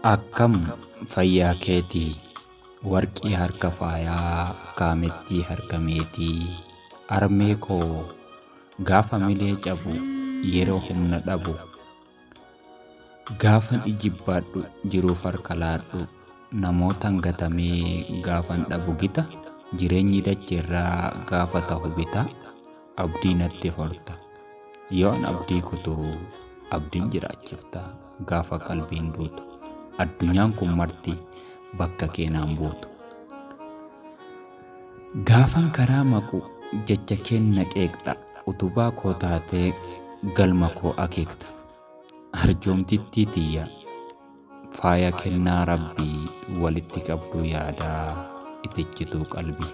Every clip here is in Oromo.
Akkam fayyaa keetii warqii harka faayaa kaamettii harka meetii armee koo gaafa milee cabu yeroo humna dhabu gaafan ijibbaadhu jiruuf harka laadhu namootan gatamee gaafan dhabu gita jireenyi dacheerraa gaafa ta'u bita abdii natti horta yoon abdii kutuu abdiin jiraachifta gaafa qalbiin duutu addunyaan kun marti bakka keenaan buutu gaafan karaa maqu jecha kenna qeeqxa utubaa koo taatee galma koo akeekta arjoomtittii tiyya faaya kennaa rabbii walitti qabdu yaadaa itichituu qalbii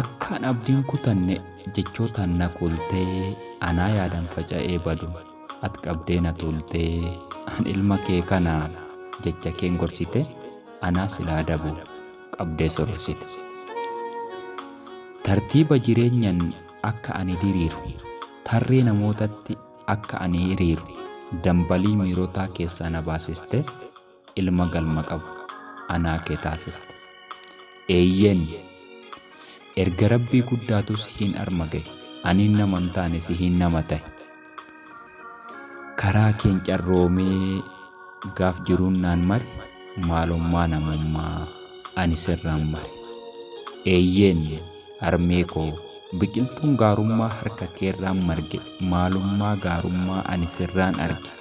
akkaan abdiin kutanne jechootaan na kultee anaa yaadan faca'ee badu at qabdee na tultee an ilma kee kana jecha keen gorsite anaa silaa dabu qabdee sorsite tartiiba jireenyan akka ani diriiru tarree namootatti akka ani hiriiru dambalii miirotaa keessaa na baasiste ilma galma qabu anaa kee taasiste eeyyeen erga rabbii guddaatus hin armage aniin naman taane si hin nama ta'e karaa keen carroomee gaaf jiruun naan mare maalummaa namummaa ani sirraan mare eeyyeen armee koo biqiltuun gaarummaa harka keerraan marge maalummaa gaarummaa ani sirraan arge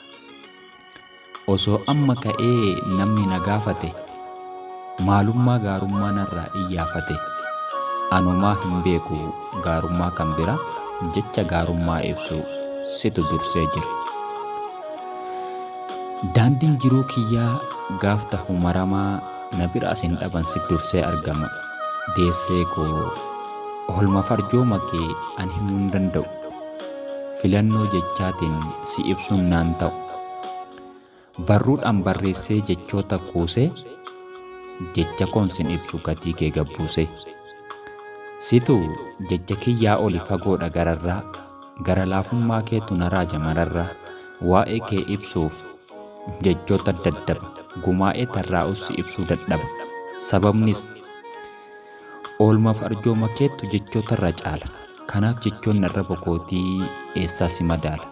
osoo amma ka'ee namni na gaafate maalummaa gaarummaa narraa iyyaafate anumaa hin beeku gaarummaa kan bira jecha gaarummaa ibsu situ dursee jira daandiin jiruu kiyyaa gaaf ta'u maramaa na bira asin dhaban si dursee argama deessee koo oolma farjooma kee ani himuu hin danda'u filannoo jechaatiin si ibsuun naan ta'u barruudhaan barreessee jechoota kuusee jecha koon sin ibsu gatii kee gabbuusee situ jecha kiyyaa oli fagoodha gararraa gara laafummaa keetu na raaja mararraa waa'ee kee ibsuuf jechoota daddaba gumaa'ee tarraa'us si ibsuu dadhaba sababnis oolmaaf arjooma keetu jechoota irra caala kanaaf jechoonni arraba kootii eessaa si madaala